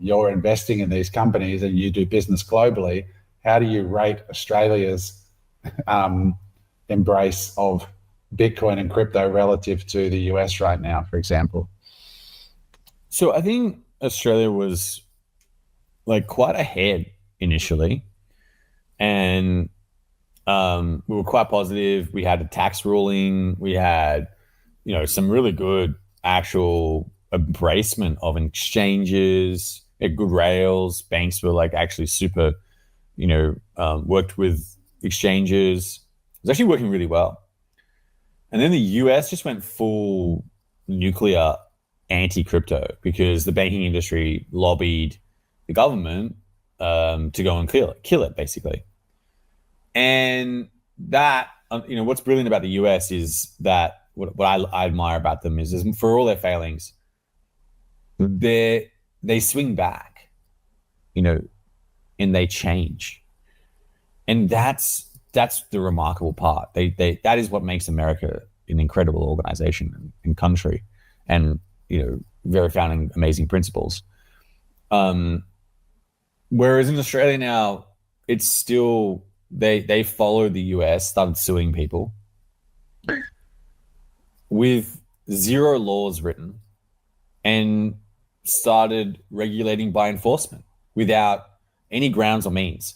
you're investing in these companies and you do business globally, how do you rate Australia's embrace of Bitcoin and crypto relative to the US right now, for example? So I think Australia was like quite ahead initially, and we were quite positive. We had a tax ruling. We had, some really good actual embracement of exchanges, good rails. Banks were like actually super, worked with exchanges. It was actually working really well. And then the US just went full nuclear anti-crypto because the banking industry lobbied the government to go and kill it basically. And that, what's brilliant about the US is that what I admire about them is for all their failings, they swing back, and they change. And that's the remarkable part. That is what makes America an incredible organization and country, and very founding amazing principles. Whereas in Australia now, it's still they followed the US, started suing people with zero laws written, and started regulating by enforcement without any grounds or means.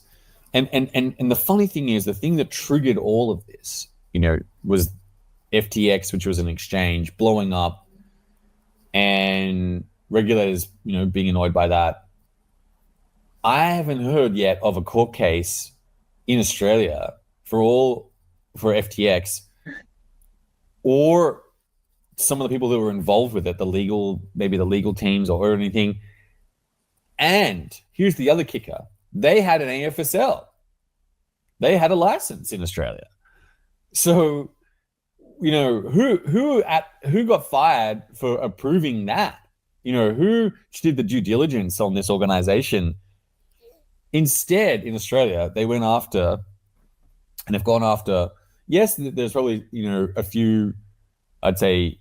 And the funny thing is, the thing that triggered all of this, was FTX, which was an exchange, blowing up, and regulators, being annoyed by that. I haven't heard yet of a court case in Australia for FTX, or some of the people that were involved with it, maybe the legal teams or anything. And here's the other kicker. They had an AFSL. They had a license in Australia. So, who got fired for approving that? Who did the due diligence on this organization? Instead, in Australia, they went after, and have gone after, yes, there's probably, a few, I'd say,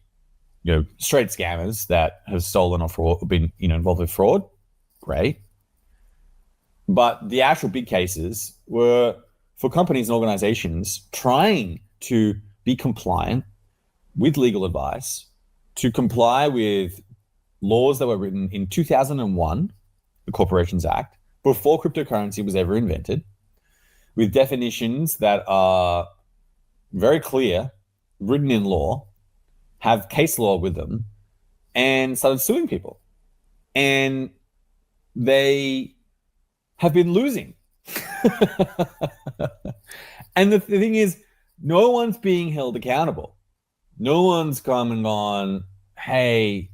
straight scammers that have stolen or been, involved with fraud. Great. But the actual big cases were for companies and organizations trying to be compliant with legal advice, to comply with laws that were written in 2001, the Corporations Act, before cryptocurrency was ever invented, with definitions that are very clear, written in law, have case law with them, and started suing people. And they have been losing. And the thing is, no one's being held accountable. No one's come and gone, hey,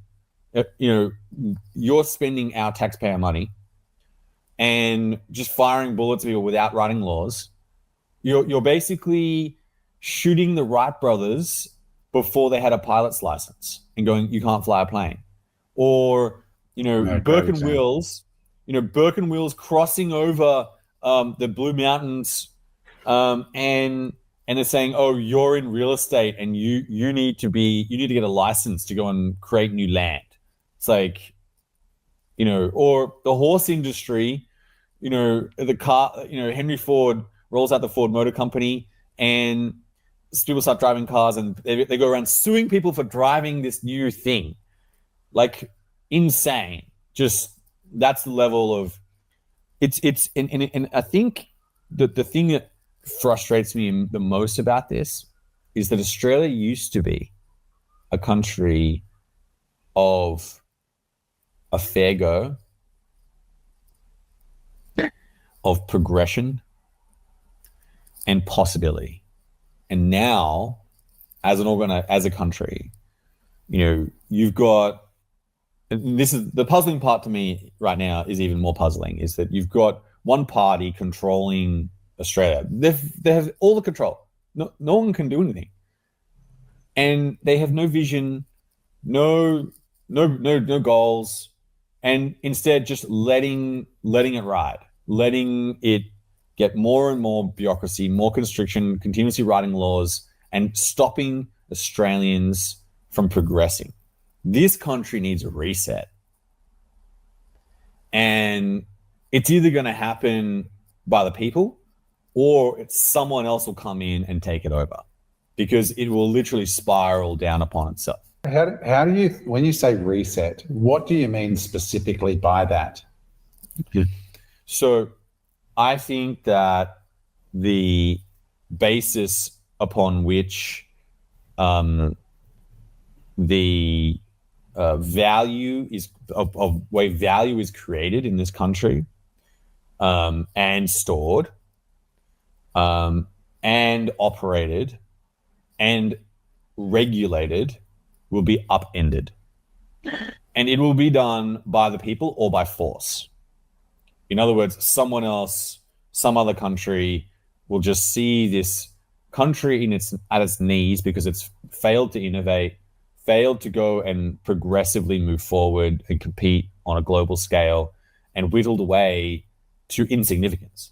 you're spending our taxpayer money and just firing bullets at people without writing laws. You're basically shooting the Wright brothers before they had a pilot's license and going, you can't fly a plane. Or, Burke and Wills, Burke and Wills crossing over the Blue Mountains, and they're saying, oh, you're in real estate and you need to get a license to go and create new land. It's like, or the horse industry, the car, Henry Ford rolls out the Ford Motor Company, and people start driving cars, and they go around suing people for driving this new thing. Like, insane. Just, that's the level of and I think the thing that frustrates me the most about this is that Australia used to be a country of a fair go, of progression and possibility. And now, as a country, you've got, and this is the puzzling part to me right now, is even more puzzling, is that you've got one party controlling Australia. They have all the control. No one can do anything. And they have no vision, no goals, and instead just letting it ride, letting it get more and more bureaucracy, more constriction, continuously writing laws, and stopping Australians from progressing. This country needs a reset. And it's either going to happen by the people or someone else will come in and take it over, because it will literally spiral down upon itself. How do you, when you say reset, what do you mean specifically by that? So I think that the basis upon which the value is of way value is created in this country and stored and operated and regulated will be upended, and it will be done by the people or by force. In other words, someone else, some other country will just see this country at its knees because it's failed to innovate, failed to go and progressively move forward and compete on a global scale, and whittled away to insignificance.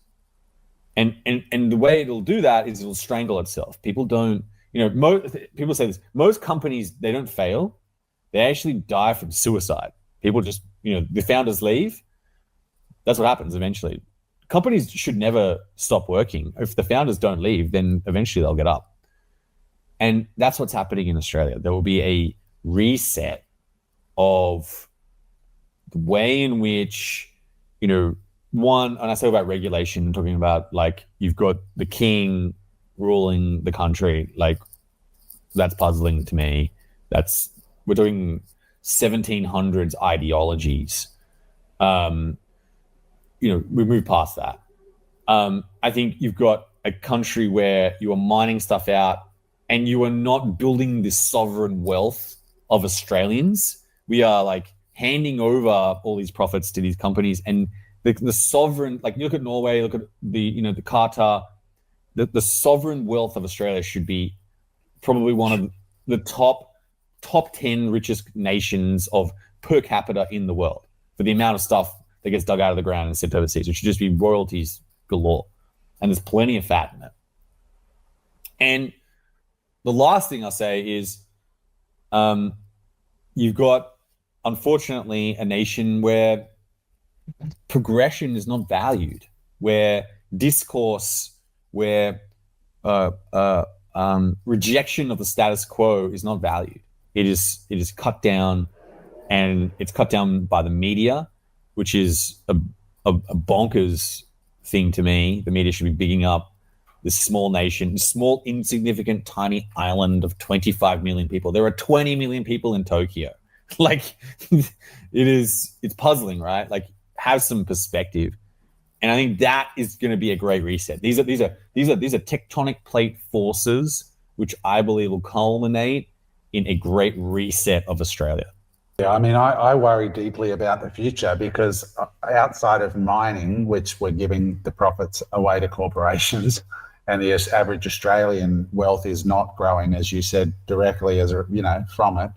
And the way it'll do that is it'll strangle itself. People don't, people say this, most companies, they don't fail. They actually die from suicide. People just, the founders leave. That's what happens eventually. Companies should never stop working. If the founders don't leave, then eventually they'll get up. And that's what's happening in Australia. There will be a reset of the way in which, one, and I say about regulation, talking about like you've got the king ruling the country, like that's puzzling to me. We're doing 1700s ideologies. We move past that. I think you've got a country where you are mining stuff out and you are not building this sovereign wealth of Australians. We are like handing over all these profits to these companies, and the sovereign, like you look at Norway, look at the Qatar, the sovereign wealth of Australia should be probably one of the top 10 richest nations of per capita in the world for the amount of stuff that gets dug out of the ground and sent overseas. It should just be royalties galore. And there's plenty of fat in it. And the last thing I'll say is you've got, unfortunately, a nation where progression is not valued, where discourse, where rejection of the status quo is not valued. It is cut down, and it's cut down by the media, which is a bonkers thing to me. The media should be bigging up this small nation, small, insignificant, tiny island of 25 million people. There are 20 million people in Tokyo. Like, it's puzzling, right? Like, have some perspective. And I think that is going to be a great reset. These are tectonic plate forces, which I believe will culminate in a great reset of Australia. Yeah, I mean, I worry deeply about the future because outside of mining, which we're giving the profits away to corporations, and the average Australian wealth is not growing, as you said, directly from it.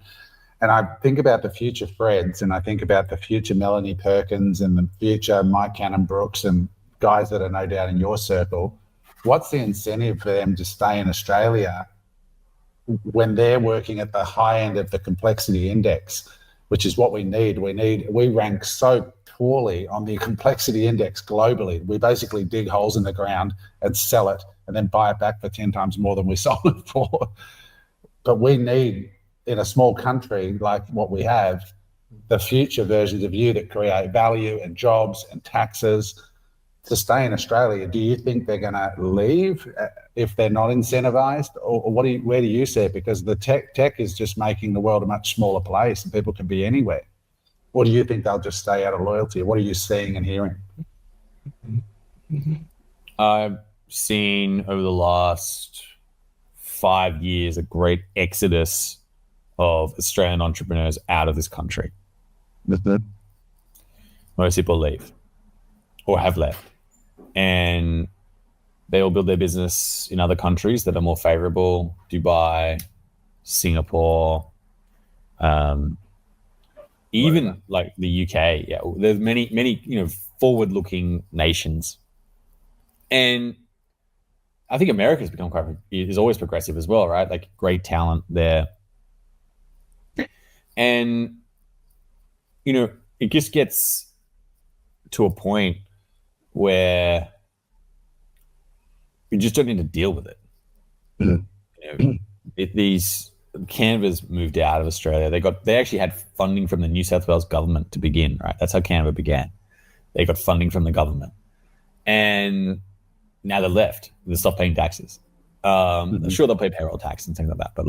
And I think about the future Freds, and I think about the future Melanie Perkins and the future Mike Cannon-Brooks and guys that are no doubt in your circle. What's the incentive for them to stay in Australia when they're working at the high end of the complexity index, which is what we need? We rank so poorly on the complexity index globally. We basically dig holes in the ground and sell it and then buy it back for 10 times more than we sold it for. But we need, in a small country like what we have, the future versions of you that create value and jobs and taxes to stay in Australia. Do you think they're going to leave if they're not incentivized, or where do you see it? Because the tech is just making the world a much smaller place, and people can be anywhere. Or do you think they'll just stay out of loyalty? What are you seeing and hearing? I've seen over the last 5 years a great exodus of Australian entrepreneurs out of this country. Most people leave or have left, and they all build their business in other countries that are more favorable: Dubai, Singapore, even like the UK. Yeah, there's many forward-looking nations, and I think America's become is always progressive as well, right? Like, great talent there. And, it just gets to a point where we just don't need to deal with it. These Canva's moved out of Australia. They actually had funding from the New South Wales government to begin, right? That's how Canva began. They got funding from the government, and now they're left. They stopped paying taxes. Sure, they'll pay payroll tax and things like that, but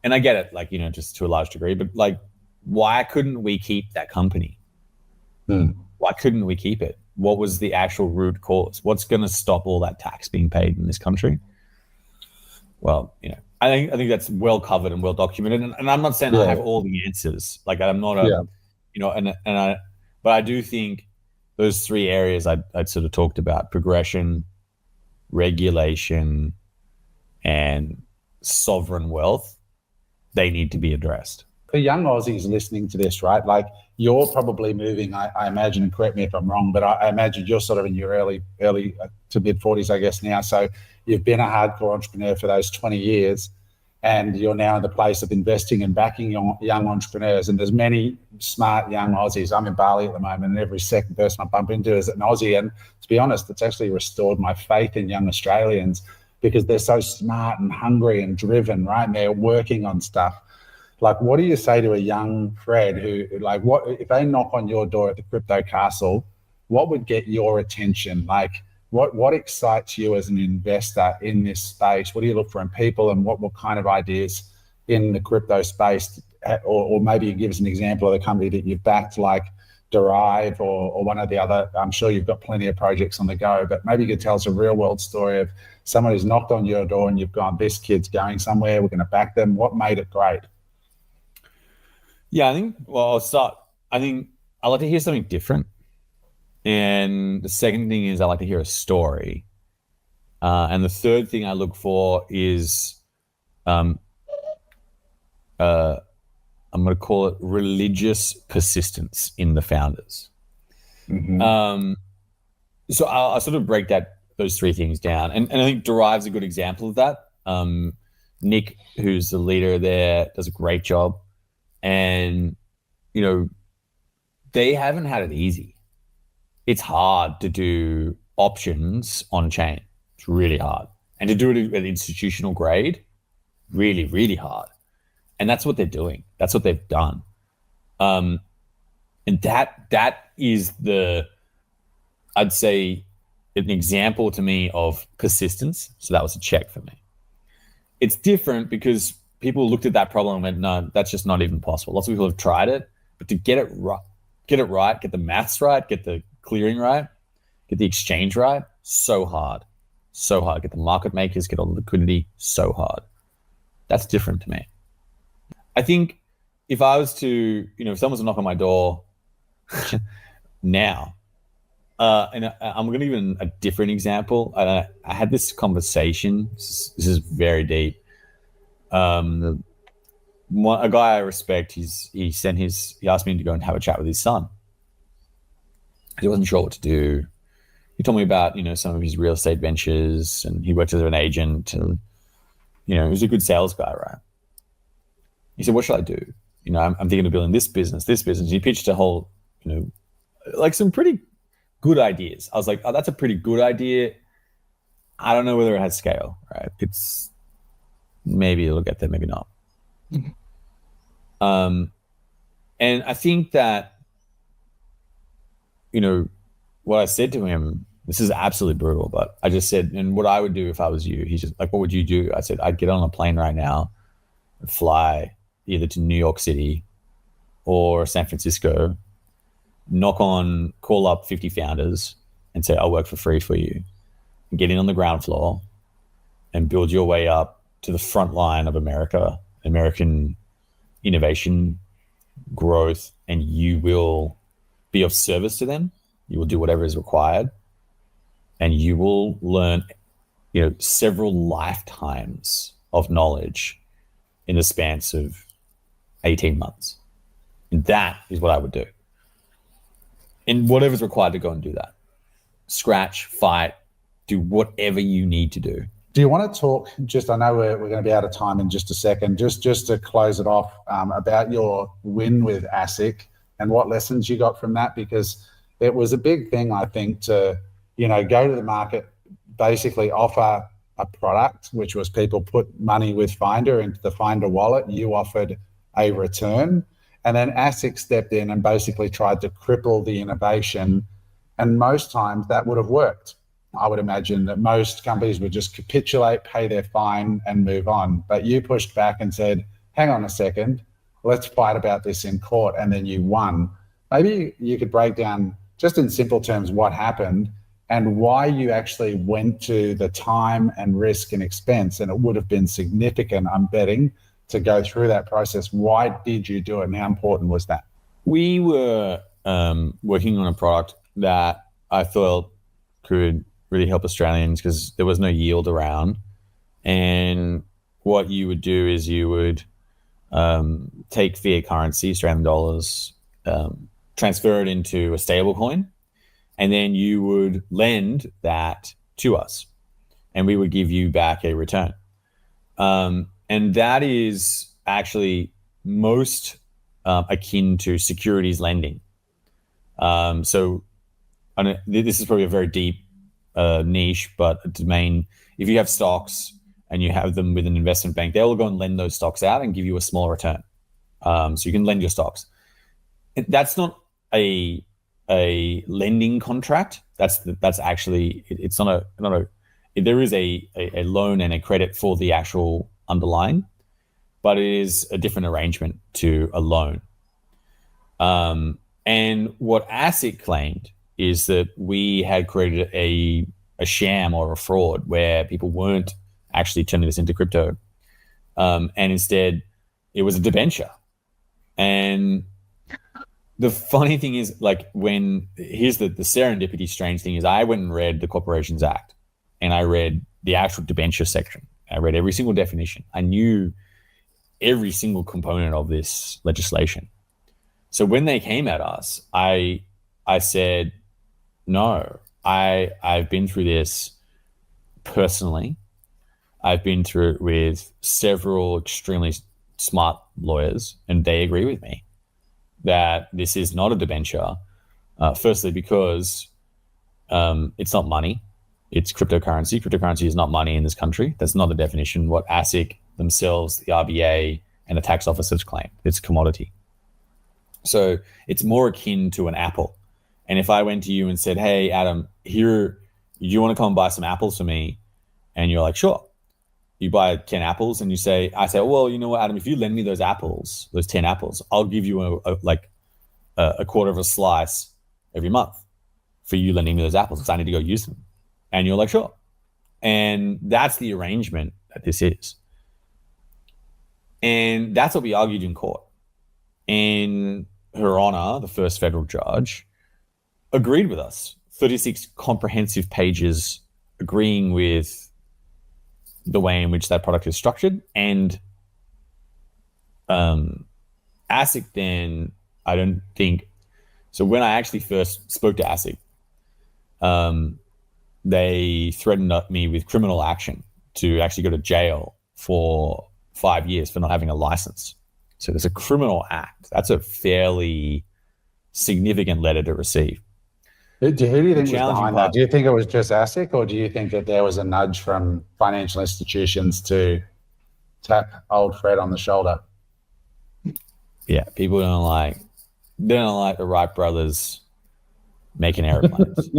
and I get it, just to a large degree, but why couldn't we keep that company? Why couldn't we keep it? What was the actual root cause? What's going to stop all that tax being paid in this country? Well, I think that's well covered and well documented. And I'm not saying I have all the answers. I'm not but I do think those three areas I'd sort of talked about: progression, regulation, and sovereign wealth. They need to be addressed. For young Aussies listening to this, right? You're probably moving, I imagine, and correct me if I'm wrong, but I imagine you're sort of in your early to mid 40s, I guess, now. So you've been a hardcore entrepreneur for those 20 years, and you're now in the place of investing and backing young entrepreneurs. And there's many smart young Aussies. I'm in Bali at the moment, and every second person I bump into is an Aussie. And to be honest, it's actually restored my faith in young Australians because they're so smart and hungry and driven, right? And they're working on stuff. What do you say to a young Fred who, what if they knock on your door at the crypto castle? What would get your attention? What excites you as an investor in this space? What do you look for in people, and what kind of ideas in the crypto space? Or maybe you give us an example of the company that you've backed, like Derive or one of the other. I'm sure you've got plenty of projects on the go, but maybe you could tell us a real world story of someone who's knocked on your door and you've gone, this kid's going somewhere, we're going to back them. What made it great? Yeah, I'll start. I think I like to hear something different. And the second thing is I like to hear a story. And the third thing I look for is, I'm going to call it religious persistence in the founders. So I'll sort of break those three things down. And I think Derive's a good example of that. Nick, who's the leader there, does a great job. And, they haven't had it easy. It's hard to do options on chain. It's really hard. And to do it at institutional grade, really, really hard. And that's what they're doing. That's what they've done. And that is I'd say, an example to me of persistence. So that was a check for me. It's different because people looked at that problem and went, no, that's just not even possible. Lots of people have tried it, but to get it right, get the maths right, get the clearing right, get the exchange right, so hard. Get the market makers, get all the liquidity, so hard. That's different to me. I think if I was to, if someone's to knock on my door now, and I'm going to give a different example. I had this conversation. This is very deep. A guy I respect, he asked me to go and have a chat with his son. He wasn't sure what to do. He told me about, some of his real estate ventures, and he worked as an agent, and, he was a good sales guy, right? He said, what should I do? I'm thinking of building this business. He pitched a whole, some pretty good ideas. I was like, oh, that's a pretty good idea. I don't know whether it has scale, right? It's maybe it'll get there, maybe not. And I think that, what I said to him, this is absolutely brutal, but I just said, and what I would do if I was you, he's just like, what would you do? I said, I'd get on a plane right now and fly either to New York City or San Francisco, call up 50 founders and say, I'll work for free for you, and get in on the ground floor and build your way up to the front line of American innovation growth, and you will be of service to them. You will do whatever is required, and you will learn, several lifetimes of knowledge in the span of 18 months. And that is what I would do. And whatever's required to go and do that. Scratch, fight, do whatever you need to do. Do you want to talk, I know we're going to be out of time in just a second, just to close it off, about your win with ASIC and what lessons you got from that? Because it was a big thing, I think, to, go to the market, basically offer a product, which was people put money with Finder into the Finder wallet. You offered a return. And then ASIC stepped in and basically tried to cripple the innovation. And most times that would have worked. I would imagine that most companies would just capitulate, pay their fine, and move on. But you pushed back and said, hang on a second, let's fight about this in court. And then you won. Maybe you could break down, just in simple terms, what happened and why you actually went to the time and risk and expense. And it would have been significant, I'm betting, to go through that process. Why did you do it, and how important was that? We were working on a product that I felt could really help Australians because there was no yield around. And what you would do is you would take fiat currency, Australian dollars, transfer it into a stable coin, and then you would lend that to us, and we would give you back a return. And that is actually most akin to securities lending. So this is probably a very deep niche, but a domain. If you have stocks and you have them with an investment bank, they will go and lend those stocks out and give you a small return. So you can lend your stocks. That's not a lending contract. That's actually, it's not a. There is a loan and a credit for the actual underlying, but it is a different arrangement to a loan. And what ASIC claimed is that we had created a sham or a fraud where people weren't actually turning this into crypto, and instead it was a debenture. And the funny thing is, here's the serendipity strange thing is, I went and read the Corporations Act, and I read the actual debenture section. I read every single definition. I knew every single component of this legislation. So when they came at us, I said, no, I've been through this personally. I've been through it with several extremely smart lawyers, and they agree with me that this is not a debenture. Firstly, because it's not money. It's cryptocurrency. Cryptocurrency is not money in this country. That's not the definition. What ASIC themselves, the RBA, and the tax officers claim. It's commodity. So it's more akin to an apple. And if I went to you and said, hey, Adam, here, you want to come and buy some apples for me? And you're like, sure. You buy 10 apples and I say, well, you know what, Adam, if you lend me those apples, those 10 apples, I'll give you a quarter of a slice every month for you lending me those apples because I need to go use them. And you're like, sure. And that's the arrangement that this is. And that's what we argued in court. And Her Honor, the first federal judge, agreed with us. 36 comprehensive pages agreeing with the way in which that product is structured. And ASIC then, I don't think, so when I actually first spoke to ASIC, they threatened me with criminal action to actually go to jail for 5 years for not having a license. So there's a criminal act. That's a fairly significant letter to receive. Who do you think was behind that? Do you think it was just ASIC, or do you think that there was a nudge from financial institutions to tap old Fred on the shoulder? Yeah, people don't like the Wright brothers making airplanes.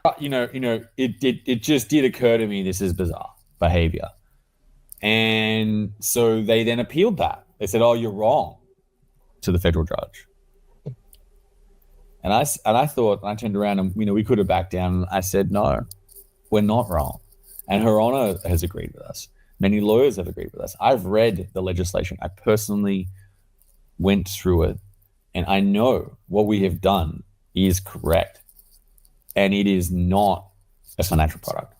But, it just did occur to me this is bizarre behavior. And so they then appealed that. They said, oh, you're wrong, to the federal judge. And I thought, and I turned around and, we could have backed down. I said, no, we're not wrong. And Her Honor has agreed with us. Many lawyers have agreed with us. I've read the legislation. I personally went through it, and I know what we have done is correct. And it is not a financial product.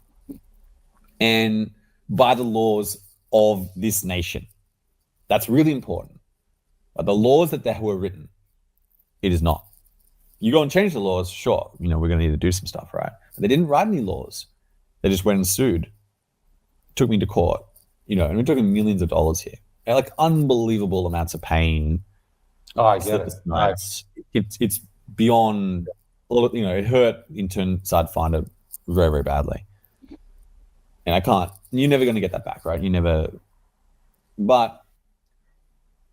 And by the laws of this nation, that's really important. But the laws that were written, it is not. You go and change the laws, sure, we're going to need to do some stuff, right? But they didn't write any laws. They just went and sued, took me to court, and we're talking millions of dollars here. And unbelievable amounts of pain. Oh, I get it. It's beyond it hurt inside Finder very, very badly. And you're never going to get that back, right? But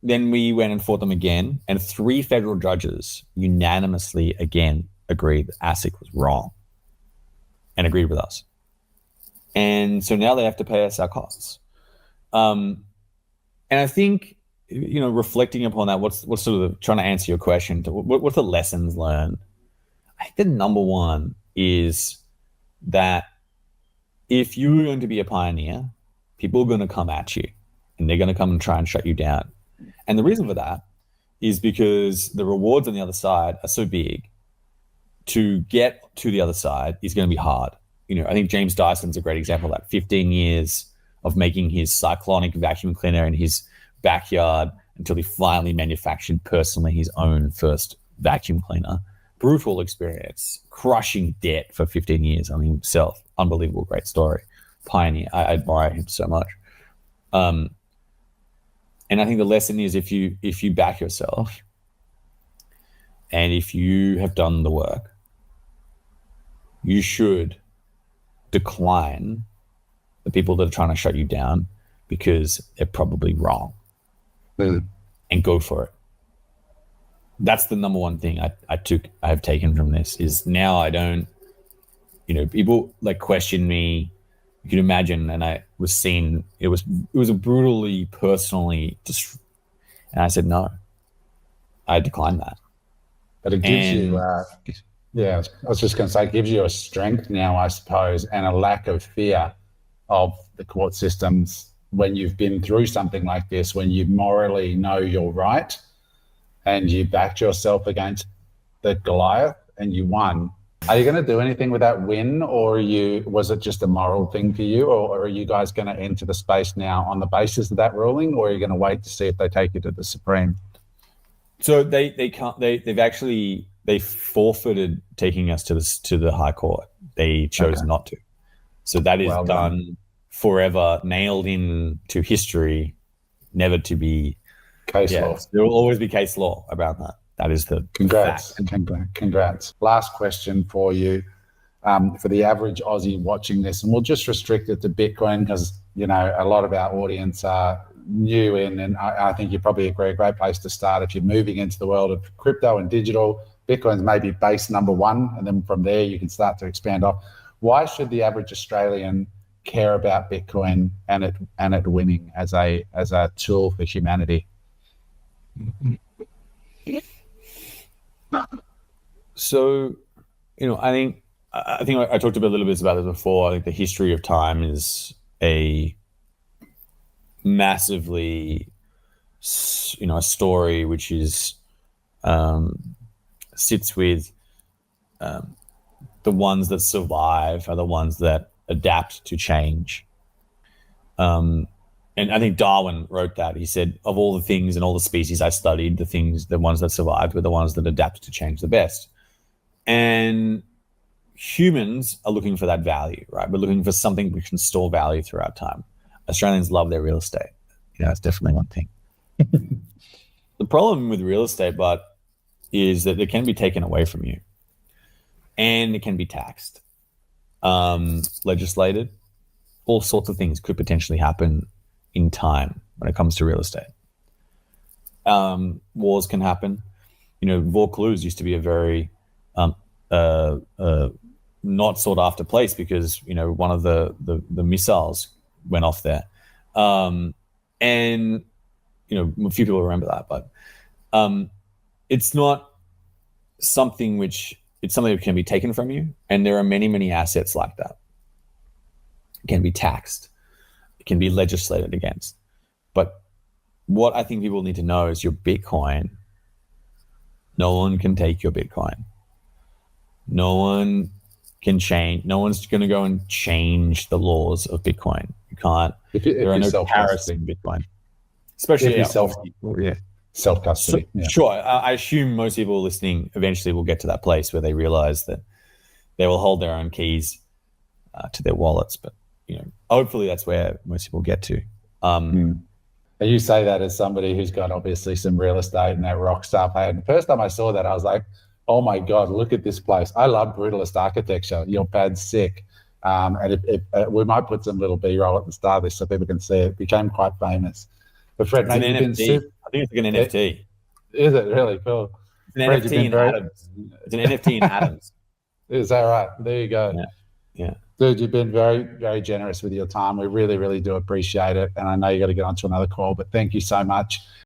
then we went and fought them again, and 3 federal judges unanimously again agreed that ASIC was wrong and agreed with us. And so now they have to pay us our costs. And I think, reflecting upon that, what's sort of trying to answer your question, what's the lessons learned? I think the number one is that if you're going to be a pioneer, people are going to come at you and they're going to come and try and shut you down. And the reason for that is because the rewards on the other side are so big. To get to the other side is going to be hard. I think James Dyson's a great example of that. 15 years of making his cyclonic vacuum cleaner in his backyard until he finally manufactured personally his own first vacuum cleaner. Brutal experience, crushing debt for 15 years on himself. Unbelievable, great story. Pioneer. I admire him so much. And I think the lesson is if you back yourself and if you have done the work, you should decline the people that are trying to shut you down because they're probably wrong, and go for it. That's the number one thing I have taken from this is now I don't, people like question me. You can imagine, and I was seen. It was a brutally personally, and I said no. I declined that. But it gives you, I was just going to say, it gives you a strength now, I suppose, and a lack of fear of the court systems when you've been through something like this, when you morally know you're right, and you backed yourself against the Goliath and you won. Are you going to do anything with that win, or was it just a moral thing for you, or are you guys going to enter the space now on the basis of that ruling, or are you going to wait to see if they take you to the Supreme? So they can't. They forfeited taking us to the High Court. They chose not to. So that is done forever, nailed in to history, never to be case law. There will always be case law about that. That is the Congrats. fact. Congrats. Last question for you. For the average Aussie watching this, and we'll just restrict it to Bitcoin because, a lot of our audience are new in, and I think you're probably a great place to start if you're moving into the world of crypto and digital. Bitcoin's maybe base number one, and then from there you can start to expand off. Why should the average Australian care about Bitcoin and it winning as a tool for humanity? So, I think I talked a little bit about this before. I think the history of time is a massively, a story which is sits with the ones that survive are the ones that adapt to change. And I think Darwin wrote that. He said, of all the things and all the species I studied, the ones that survived were the ones that adapted to change the best. And humans are looking for that value, right? We're looking for something we can store value throughout time. Australians love their real estate. It's definitely one thing. The problem with real estate, is that it can be taken away from you, and it can be taxed, legislated. All sorts of things could potentially happen in time when it comes to real estate. Wars can happen. Vaucluse used to be a very not sought after place because one of the missiles went off there, and a few people remember that, but it's not something it's something that can be taken from you, and there are many assets like that. It can be taxed, it can be legislated against. But what I think people need to know is your Bitcoin, no one can take your Bitcoin. No one can change. No one's going to go and change the laws of Bitcoin. You can't. There are no tariffs in Bitcoin, especially self-custody. Sure. I assume most people listening eventually will get to that place where they realize that they will hold their own keys to their wallets. But hopefully that's where most people get to. And you say that as somebody who's got obviously some real estate and that rock star plan. The first time I saw that, I was like, oh my God, look at this place. I love brutalist architecture. Your pad's sick. And we might put some little B-roll at the start of this so people can see it. It became quite famous. But Fred, It's an mate, you've been NFT. I think it's like an NFT. Is it really cool? It's an Fred, NFT in atoms. It's an NFT in atoms. Is that right? There you go. Yeah. Dude, you've been very, very generous with your time. We really, really do appreciate it. And I know you got to get onto another call, but thank you so much.